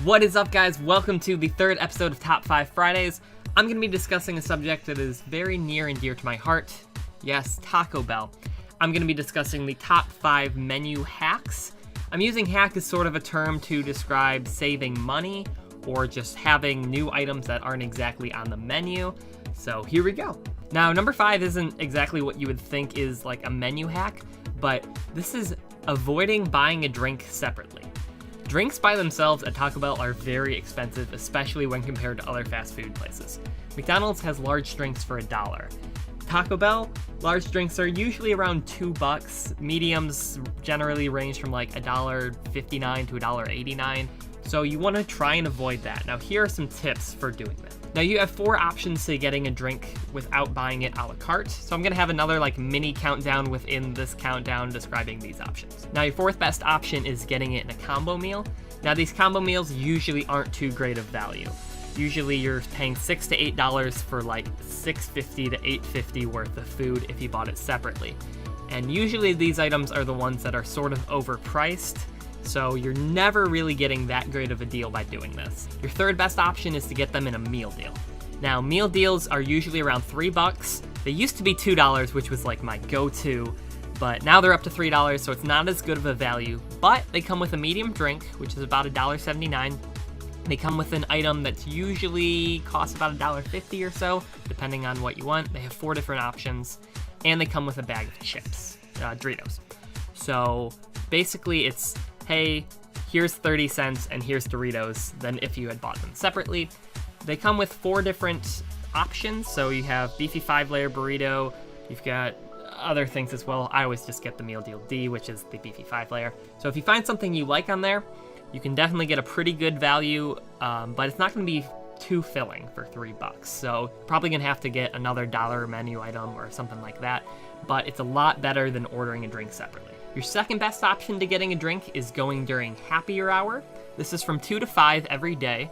What is up, guys? Welcome to the third episode of Top 5 Fridays. I'm going to be discussing a subject that is very near and dear to my heart. Yes, Taco Bell. I'm going to be discussing the top 5 menu hacks. I'm using hack as sort of a term to describe saving money or just having new items that aren't exactly on the menu. So here we go. Now, number 5 isn't exactly what you would think is like a menu hack, but this is avoiding buying a drink separately. Drinks by themselves at Taco Bell are very expensive, especially when compared to other fast food places. McDonald's has large drinks for $1. Taco Bell, large drinks are usually around $2. Mediums generally range from like $1.59 to $1.89. So you want to try and avoid that. Now here are some tips for doing that. Now you have 4 options to getting a drink without buying it a la carte. So I'm gonna have another like mini countdown within this countdown describing these options. Now your 4th best option is getting it in a combo meal. Now these combo meals usually aren't too great of value. Usually you're paying $6 to $8 for like $6.50 to $8.50 worth of food if you bought it separately. And usually these items are the ones that are sort of overpriced. So you're never really getting that great of a deal by doing this. Your 3rd best option is to get them in a meal deal. Now, meal deals are usually around $3. They used to be $2, which was like my go-to, but now they're up to $3, so it's not as good of a value. But they come with a medium drink, which is about $1.79. They come with an item that's usually costs about $1.50 or so, depending on what you want. They have 4 different options, and they come with a bag of chips, Doritos. So basically it's, hey, here's 30 cents and here's Doritos than if you had bought them separately. They come with 4 different options. So you have beefy 5-layer burrito. You've got other things as well. I always just get the meal deal D, which is the beefy 5-layer. So if you find something you like on there, you can definitely get a pretty good value, but it's not going to be too filling for $3. So probably going to have to get another $1 menu item or something like that. But it's a lot better than ordering a drink separately. Your 2nd best option to getting a drink is going during happier hour. This is from 2 to 5 every day,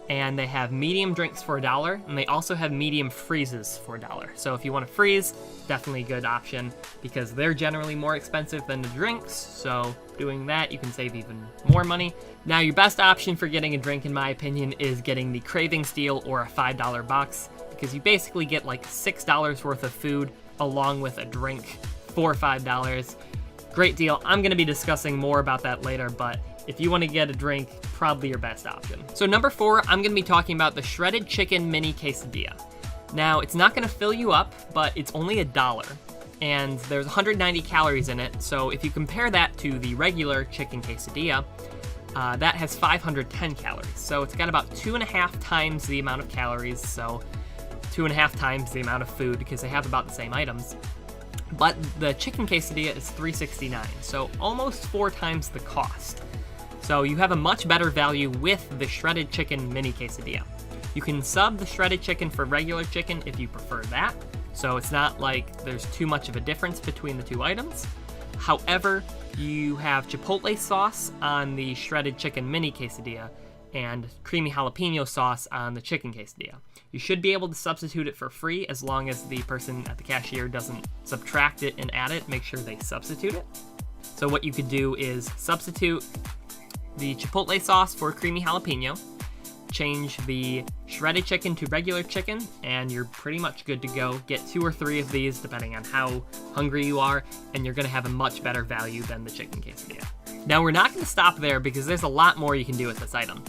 and they have medium drinks for $1, and they also have medium freezes for $1. So if you want to freeze, definitely a good option because they're generally more expensive than the drinks. So doing that, you can save even more money. Now your best option for getting a drink, in my opinion, is getting the Cravings deal or a $5 box because you basically get like $6 worth of food along with a drink for $5. Great deal. I'm going to be discussing more about that later, but if you want to get a drink, probably your best option. So number 4, I'm going to be talking about the shredded chicken mini quesadilla. Now, it's not going to fill you up, but it's only $1, and there's 190 calories in it. So if you compare that to the regular chicken quesadilla, that has 510 calories. So it's got about 2.5 times the amount of calories, so 2.5 times the amount of food because they have about the same items. But the chicken quesadilla is $3.69, so almost 4 times the cost. So you have a much better value with the shredded chicken mini quesadilla. You can sub the shredded chicken for regular chicken if you prefer that, so it's not like there's too much of a difference between the 2 items. However, you have chipotle sauce on the shredded chicken mini quesadilla and creamy jalapeno sauce on the chicken quesadilla. You should be able to substitute it for free as long as the person at the cashier doesn't subtract it and add it. Make sure they substitute it. So what you could do is substitute the chipotle sauce for creamy jalapeno, change the shredded chicken to regular chicken, and you're pretty much good to go. Get 2 or 3 of these depending on how hungry you are, and you're gonna have a much better value than the chicken quesadilla. Now we're not gonna stop there because there's a lot more you can do with this item.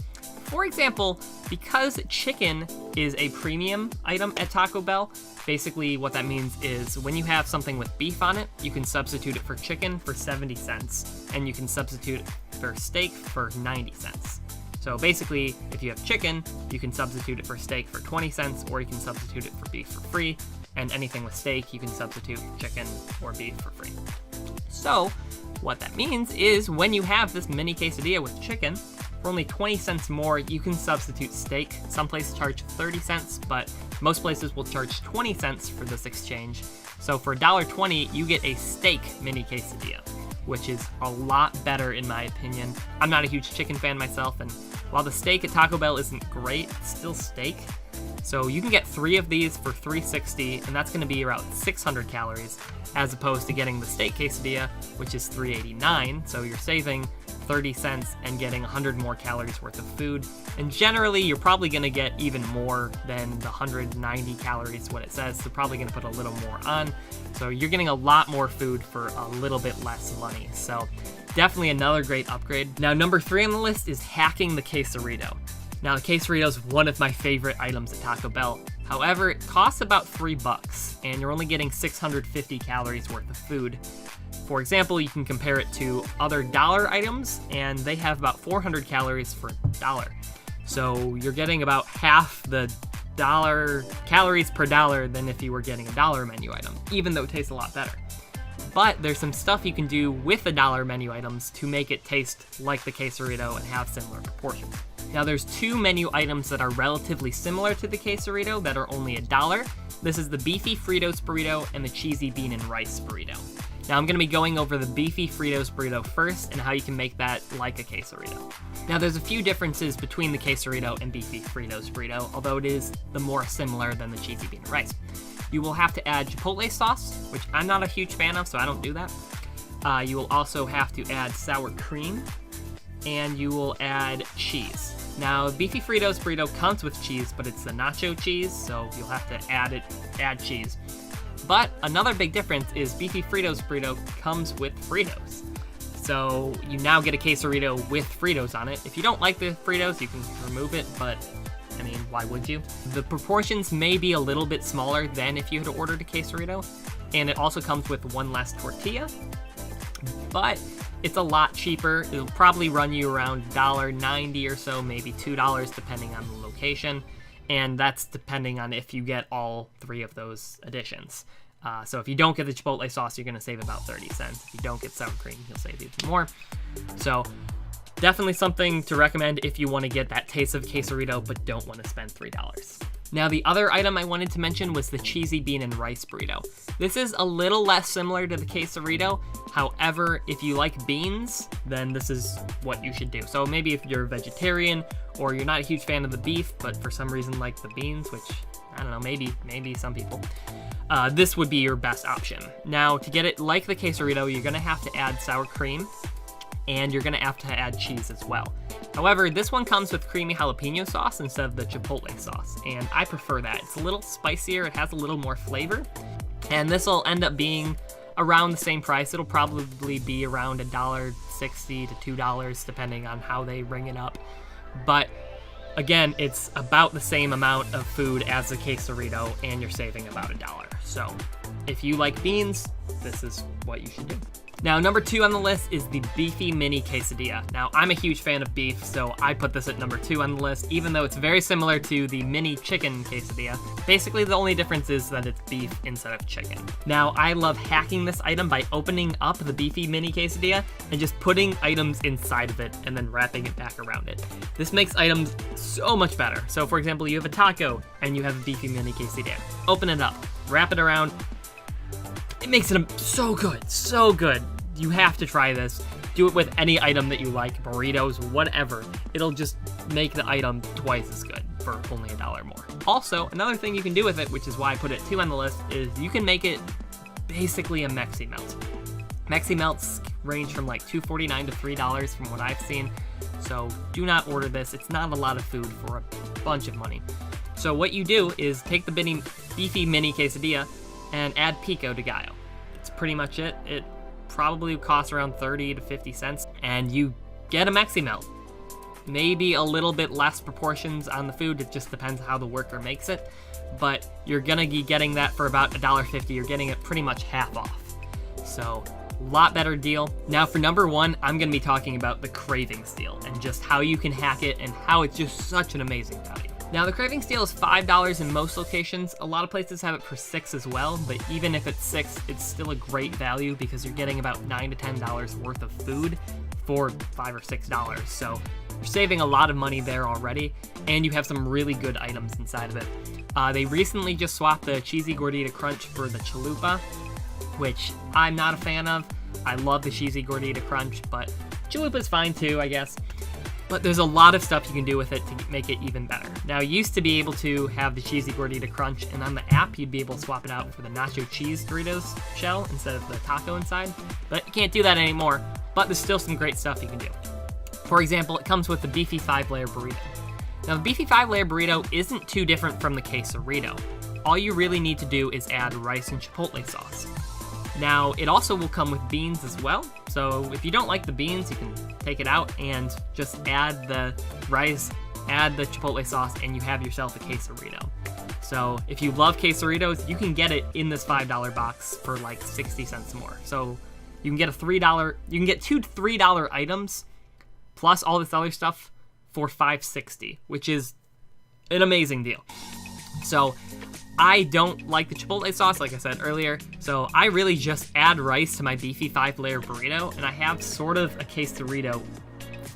For example, because chicken is a premium item at Taco Bell, basically what that means is when you have something with beef on it, you can substitute it for chicken for 70 cents, and you can substitute it for steak for 90 cents. So basically, if you have chicken, you can substitute it for steak for 20 cents, or you can substitute it for beef for free, and anything with steak, you can substitute chicken or beef for free. So what that means is when you have this mini quesadilla with chicken, for only 20 cents more, you can substitute steak. Some places charge 30 cents, but most places will charge 20 cents for this exchange. So for $1.20, you get a steak mini quesadilla, which is a lot better in my opinion. I'm not a huge chicken fan myself, and while the steak at Taco Bell isn't great, it's still steak. So you can get 3 of these for $3.60, and that's gonna be around 600 calories, as opposed to getting the steak quesadilla, which is $3.89. So you're saving 30 cents and getting 100 more calories worth of food. And generally, you're probably going to get even more than the 190 calories, what it says. They're probably going to put a little more on. So you're getting a lot more food for a little bit less money. So definitely another great upgrade. Now, number 3 on the list is hacking the quesarito. Now, the quesarito is one of my favorite items at Taco Bell. However, it costs about $3, and you're only getting 650 calories worth of food. For example, you can compare it to other dollar items, and they have about 400 calories for $1. So you're getting about half the calories per dollar than if you were getting a dollar menu item, even though it tastes a lot better. But there's some stuff you can do with the dollar menu items to make it taste like the quesarito and have similar proportions. Now, there's 2 menu items that are relatively similar to the quesarito that are only $1. This is the beefy Fritos burrito and the cheesy bean and rice burrito. Now, I'm going to be going over the beefy Fritos burrito first and how you can make that like a quesarito. Now, there's a few differences between the quesarito and beefy Fritos burrito, although it is the more similar than the cheesy bean and rice. You will have to add chipotle sauce, which I'm not a huge fan of, so I don't do that. You will also have to add sour cream, and you will add cheese. Now, beefy Fritos burrito comes with cheese, but it's the nacho cheese, so you'll have to add cheese. But another big difference is beefy Fritos burrito comes with Fritos. So you now get a quesarito with Fritos on it. If you don't like the Fritos, you can remove it, but I mean, why would you? The proportions may be a little bit smaller than if you had ordered a quesarito, and it also comes with 1 less tortilla, but it's a lot cheaper. It'll probably run you around $1.90 or so, maybe $2 depending on the location, and that's depending on if you get all 3 of those additions. So if you don't get the chipotle sauce, you're going to save about 30 cents. If you don't get sour cream, you'll save even more. So definitely something to recommend if you want to get that taste of quesarito but don't want to spend $3. Now, the other item I wanted to mention was the cheesy bean and rice burrito. This is a little less similar to the quesarito. However, if you like beans, then this is what you should do. So maybe if you're a vegetarian or you're not a huge fan of the beef, but for some reason like the beans, which I don't know, maybe some people, this would be your best option. Now, to get it like the quesarito, you're going to have to add sour cream, and you're going to have to add cheese as well. However, this one comes with creamy jalapeno sauce instead of the chipotle sauce, and I prefer that. It's a little spicier, it has a little more flavor, and this will end up being around the same price. It'll probably be around $1.60 to $2 depending on how they ring it up. But again, it's about the same amount of food as the quesarito, and you're saving about $1. So if you like beans, this is what you should do. Now, number 2 on the list is the beefy mini quesadilla. Now, I'm a huge fan of beef, so I put this at number 2 on the list, even though it's very similar to the mini chicken quesadilla. Basically, the only difference is that it's beef instead of chicken. Now, I love hacking this item by opening up the beefy mini quesadilla and just putting items inside of it and then wrapping it back around it. This makes items so much better. So, for example, you have a taco and you have a beefy mini quesadilla. Open it up, wrap it around. It makes it so good, so good. You have to try this. Do it with any item that you like, burritos, whatever. It'll just make the item twice as good for only $1 more. Also, another thing you can do with it, which is why I put it 2 on the list, is you can make it basically a Mexi Melt. Mexi Melts range from like $2.49 to $3 from what I've seen. So do not order this. It's not a lot of food for a bunch of money. So what you do is take the beefy mini quesadilla and add pico de gallo. It's pretty much it. It probably costs around 30 to 50 cents, and you get a Mexi Melt. Maybe a little bit less proportions on the food, it just depends how the worker makes it, but you're gonna be getting that for about $1.50. You're getting it pretty much half off. So, a lot better deal. Now for number 1, I'm gonna be talking about the Cravings deal and just how you can hack it and how it's just such an amazing value. Now, the Cravings deal is $5 in most locations. A lot of places have it for $6 as well, but even if it's $6, it's still a great value because you're getting about $9 to $10 worth of food for $5 or $6. So you're saving a lot of money there already, and you have some really good items inside of it. They recently just swapped the Cheesy Gordita Crunch for the Chalupa, which I'm not a fan of. I love the Cheesy Gordita Crunch, but Chalupa's fine too, I guess. But there's a lot of stuff you can do with it to make it even better. Now, you used to be able to have the Cheesy Gordita Crunch, and on the app, you'd be able to swap it out for the Nacho Cheese Doritos shell instead of the taco inside. But you can't do that anymore, but there's still some great stuff you can do. For example, it comes with the beefy 5-layer burrito. Now, the beefy 5-layer burrito isn't too different from the quesarito. All you really need to do is add rice and chipotle sauce. Now, it also will come with beans as well, so if you don't like the beans, you can take it out and just add the rice, add the chipotle sauce, and you have yourself a quesarito. So if you love quesaritos, you can get it in this $5 box for like 60 cents more. So you can get you can get 2 $3 items plus all this other stuff for $5.60, which is an amazing deal. So I don't like the chipotle sauce, like I said earlier, so I really just add rice to my beefy 5-layer burrito, and I have sort of a quesarito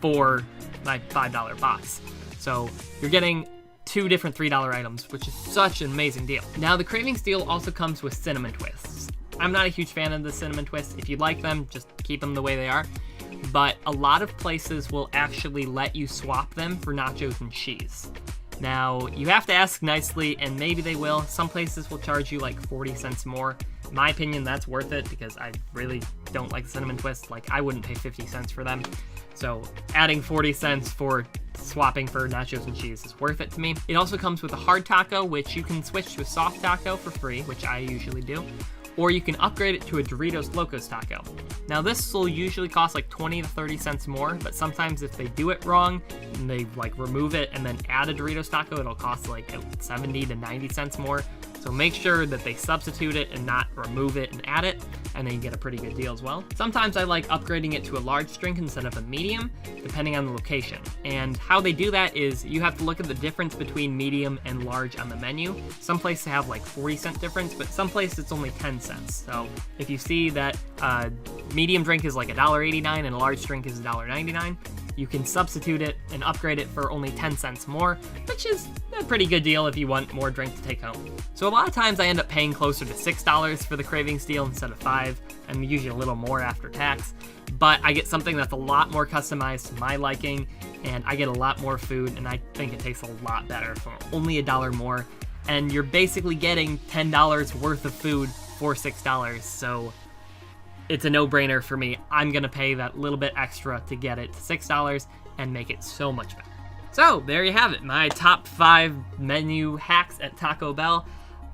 for my $5 box. So you're getting 2 different $3 items, which is such an amazing deal. Now, the Cravings deal also comes with cinnamon twists. I'm not a huge fan of the cinnamon twists. If you like them, just keep them the way they are. But a lot of places will actually let you swap them for nachos and cheese. Now, you have to ask nicely, and maybe they will. Some places will charge you like 40 cents more. In my opinion, that's worth it because I really don't like cinnamon twists. Like, I wouldn't pay 50 cents for them. So adding 40 cents for swapping for nachos and cheese is worth it to me. It also comes with a hard taco, which you can switch to a soft taco for free, which I usually do. Or you can upgrade it to a Doritos Locos taco. Now, this will usually cost like 20 to 30 cents more, but sometimes if they do it wrong and they like remove it and then add a Doritos taco, it'll cost like 70 to 90 cents more. So make sure that they substitute it and not remove it and add it, and then you get a pretty good deal as well. Sometimes I like upgrading it to a large drink instead of a medium, depending on the location. And how they do that is you have to look at the difference between medium and large on the menu. Some places have like 40-cent difference, but some places it's only 10 cents. So if you see that medium drink is like $1.89 and a large drink is $1.99, you can substitute it and upgrade it for only 10 cents more, which is a pretty good deal if you want more drink to take home. So a lot of times I end up paying closer to $6 for the Cravings deal instead of $5, and usually a little more after tax. But I get something that's a lot more customized to my liking, and I get a lot more food, and I think it tastes a lot better for only $1 more. And you're basically getting $10 worth of food for $6, so it's a no-brainer for me. I'm gonna pay that little bit extra to get it to $6 and make it so much better. So there you have it, my top 5 menu hacks at Taco Bell.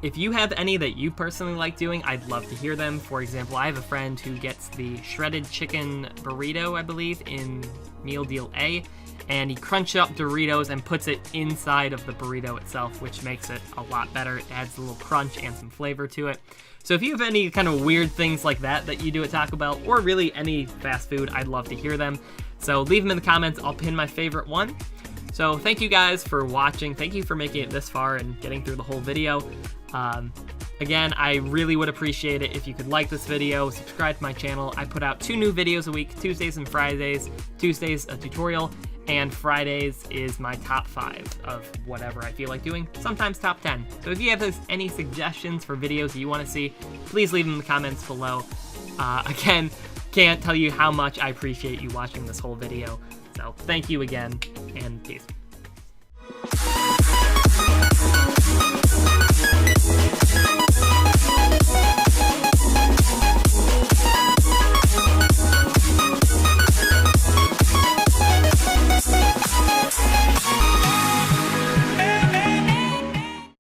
If you have any that you personally like doing, I'd love to hear them. For example, I have a friend who gets the shredded chicken burrito, I believe, in Meal Deal A, and he crunches up Doritos and puts it inside of the burrito itself, which makes it a lot better. It adds a little crunch and some flavor to it. So if you have any kind of weird things like that you do at Taco Bell, or really any fast food, I'd love to hear them. So leave them in the comments. I'll pin my favorite one. So thank you guys for watching. Thank you for making it this far and getting through the whole video. Again, I really would appreciate it if you could like this video, subscribe to my channel. I put out 2 new videos a week, Tuesdays and Fridays. Tuesdays a tutorial, and Fridays is my top 5 of whatever I feel like doing, sometimes top 10. So if you have any suggestions for videos that you want to see, please leave them in the comments below. Again, can't tell you how much I appreciate you watching this whole video. So thank you again, and peace.